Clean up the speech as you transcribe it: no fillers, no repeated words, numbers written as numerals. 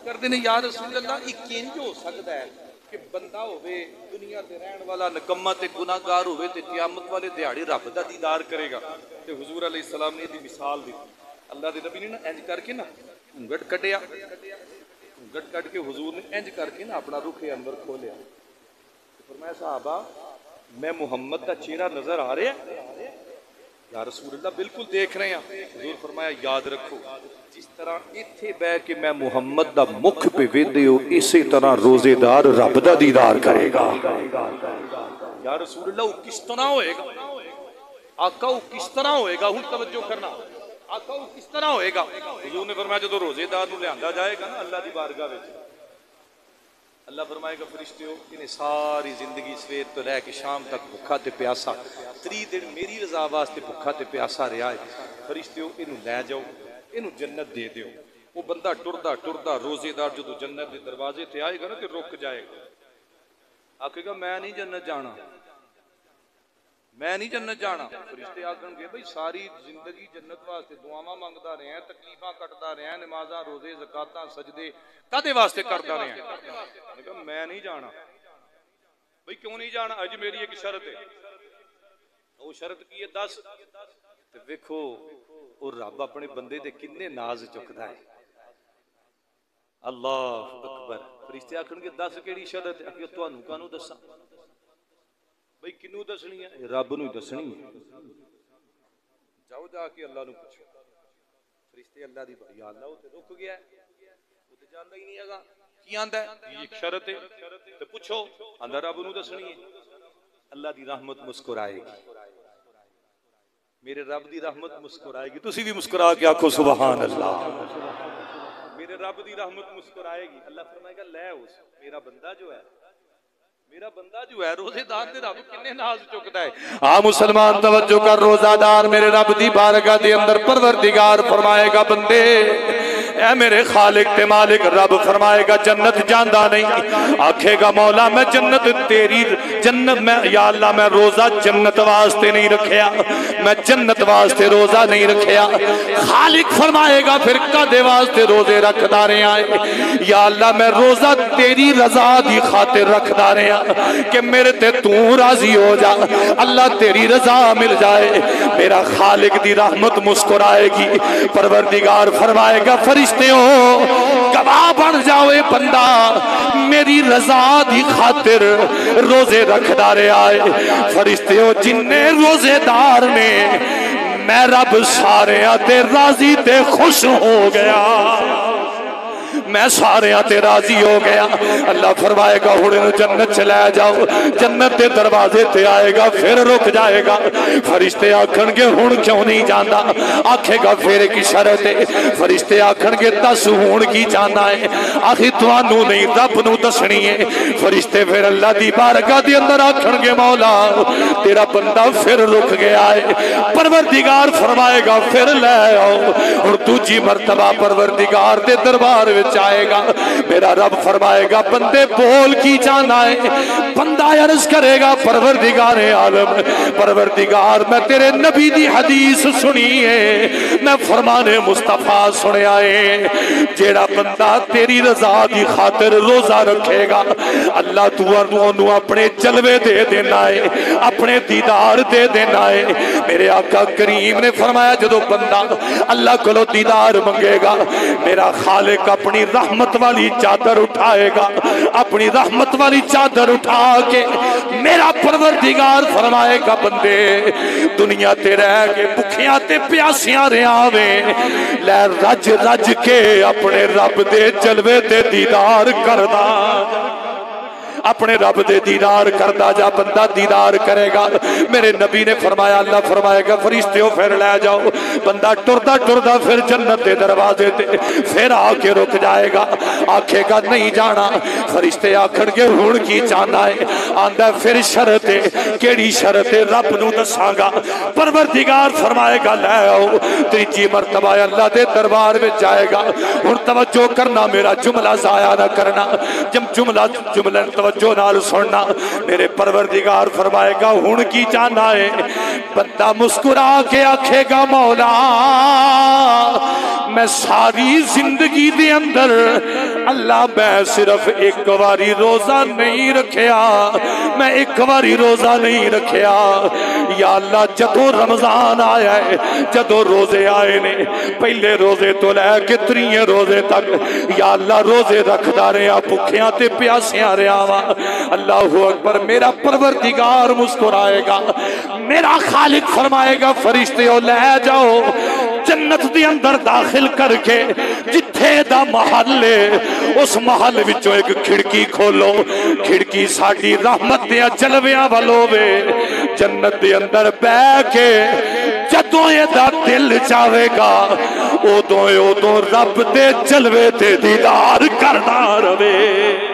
کرتے ہیں یا رسول اللہ یہ کنج ہو سکتا ہے کہ بندہ ہوئے دنیا تے رہن والا نکما تے گناہگار ہوئے تے قیامت والے دیہاڑی رب دا دیدار کرے گا؟ تے حضور علیہ السلام نے دی مثال دی، اللہ دے نبی نے نا انج کر کے نا گھٹ کٹیا، گھٹ کٹ کے حضور نے انج کر کے نا اپنا رخ انور کھولیا، فرمایا صحابہ میں محمد دا چہرہ نظر آ رہا ہے؟ یا رسول اللہ بالکل دیکھ رہے ہیں۔ حضور فرمایا یاد رکھو جس طرح اتھے بے کہ میں محمد دا مکھ پہ ویندے ہو اسی طرح روزے دار رب دا دیدار کرے گا۔ یا رسول اللہ وہ کس طرح ہوئے گا؟ آقا وہ کس طرح ہوئے گا؟ ہوں توجہ کرنا، آقا وہ کس طرح ہوئے گا؟ حضور نے فرمایا جدو روزے دار نو لے جائے گا نا اللہ دی بارگاہ وچ، اللہ فرمائے گا فرشتیو انہیں ساری زندگی سویر تو لے کے شام تک بھکھا تے پیاسا 3 دن میری رضا واسطے بھکھا تے پیاسا رہا ہے، فرشتیو انہوں لے جاؤ، انہوں جنت دے دیو۔ وہ بندہ ٹردہ ٹردہ روزے دار جدو جنت دے دروازے تے آئے گا نا تے رک جائے گا، آکھے گا میں نہیں جنت جانا، میں نہیں جنت جانا۔ فرشتے آکھن گے بھئی ساری زندگی جنت واسطے دعاواں منگدا رہے ہیں، تکلیفاں کٹدا رہے ہیں، نمازاں روزے زکاتاں سجدے کدے واسطے کردا رہے ہیں؟ میں نہیں جانا۔ بھئی کیوں نہیں جانا؟ اج میری ایک شرط ہے۔ وہ شرط کی ہے؟ 10۔ تے ویکھو اور رب اپنے بندے دے کنے ناز چکدا ہے، اللہ اکبر۔ فرشتے آکھن گے 10 کیڑی شرط ہے؟ کہ تانوں کانوں دساں؟ بھئی کنوں دسنی ہے؟ رب نو دسنی ہے۔ جاؤ جا کے اللہ نو پوچھو۔ فرشتے اللہ دی بڑی اللہ وہ تے رک گیا ہے، وہ تے جاندا ہی نہیں ہے گا کی آندا ہے یہ ایک شرط ہے تے پوچھو، آندا رب نو دسنی ہے۔ اللہ دی رحمت مسکرائے گی، میرے رب دی رحمت مسکرائے گی۔ تسی بھی مسکرا کے آکھو سبحان اللہ۔ میرے رب دی رحمت مسکرائے گی۔ اللہ فرمائے گا لے اس میرا بندہ جو ہے، میرا بندہ جو ہے روزے دار دے رب کنے ناز چکتا ہے۔ ہاں مسلمان توجہ کر، روزہ دار میرے رب دی بارگاہ دے اندر پروردگار فرمائے گا بندے اے میرے خالق تے مالک، رب فرمائے گا جنت جاندہ نہیں، آکھے گا مولا میں جنت تیری جنت میں یا اللہ میں روزہ جنت واسطے نہیں رکھیا، میں جنت واسطے روزہ نہیں رکھیا۔ خالق فرمائے گا پھر کدے واسطے روزے رکھدا رہے ہیں؟ یا اللہ میں روزہ تیری رضا دی خاطر رکھدا رہے ہیں کہ میرے تے تو راضی ہو جا، اللہ تیری رضا مل جائے۔ میرا خالق دی رحمت مسکرائے گی، پروردگار فرمائے گا فرشتیوں گواہ بن جاؤے بندہ میری رضا دی خاطر روزے رکھدا رہا ہے۔ فرشتیوں جننے روزے دار نے میں رب سارے تے راضی تے خوش ہو گیا، میں سارے آتے راضی ہو گیا۔ اللہ فرمائے گا ہوڑے نو جنت چلے جاؤ، جنت دے دروازے تے آئے گا پھر رک جائے گا۔ فرشتے آکھن گے ہون کیوں نہیں جانا؟ آکھے گا پھر کی شرط ہے؟ فرشتے آکھن گے 10 ہون کی جانا ہے؟ آخی توانو نہیں رب نو دسنی ہے۔ فرشتے پھر اللہ دی بارگاہ دی اندر آکھن گے مولا تیرا بندہ پھر رک گیا ہے۔ پروردگار فرمائے گا پھر لے آؤ، اور دوجی مرتبہ پروردگار دے دربار وچ آئے گا۔ میرا رب فرمائے گا بندے بول کی جانا ہے؟ بندہ عرض کرے گا پروردگار عالم، پروردگار میں تیرے نبی دی حدیث سنی ہے، میں فرمان مصطفیٰ سنے آئے جیڑا بندہ تیری رضا دی خاطر روزہ رکھے گا اللہ تو انہوں اپنے جلوے دے دینا ہے، اپنے دیدار دے دینا ہے۔ میرے آقا کریم نے فرمایا جدو بندہ اللہ کو دیدار منگے گا میرا خالق اپنی رحمت والی چادر اٹھائے گا، اپنی رحمت والی چادر اٹھا کے میرا پروردگار فرمائے گا بندے دنیا تے رہ کے بکھیاں تے پیاسیاں رہاوے لے رج رج کے اپنے رب دے جلوے تے دیدار کردا، اپنے رب دے دیدار کردا جا بندہ دیدار کرے گا۔ میرے نبی نے فرمایا اللہ فرمائے گا فرشتیوں پھر لے جاؤ، بندہ ٹردا ٹردا پھر جنت دے دروازے تے پھر آ کے رک جائے گا، آکھے گا نہیں جانا۔ فرشتے آکھن گے ہن کی چاہنا ہے؟ آندا پھر شرط ہے۔ کیڑی شرط ہے؟ رب نو دساں گا۔ پروردگار فرمائے گا لے آؤ، تیجی مرتبہ اللہ دے دربار میں جائے گا۔ ہن توجہ کرنا، میرا جملہ ضائع نہ کرنا، جملہ توجہ نال سننا۔ میرے پروردگار فرمائے گا ہن کی چاہنا ہے؟ بندہ مسکرا کے آکھے گا مولا میں ساری زندگی دے اندر اللہ میں صرف ایک واری روزہ نہیں رکھیا، میں ایک واری روزہ نہیں رکھیا یا اللہ جدو رمضان آیا ہے، جدو روزے آئے نے پہلے روزے تو لے کے 3 روزے تک یا اللہ روزے رکھدا رہا، بھکھیاں تے پیاسیاں رہا وا۔ اللہ اکبر، میرا پروردگار مسکرائے گا، میرا خالق فرمائے گا فرشتیوں لے جاؤ جنت دے اندر داخل کر کے جتھے دا محل ہے اس محل وچوں ایک کھڑکی کھولو، کھڑکی ساڈی رحمت دے جلویاں والوے، جنت دے اندر بیٹھ کے جدوں یہ دا دل چاہے گا ادوں رب دے جلوے تے دیدار کردا رہے۔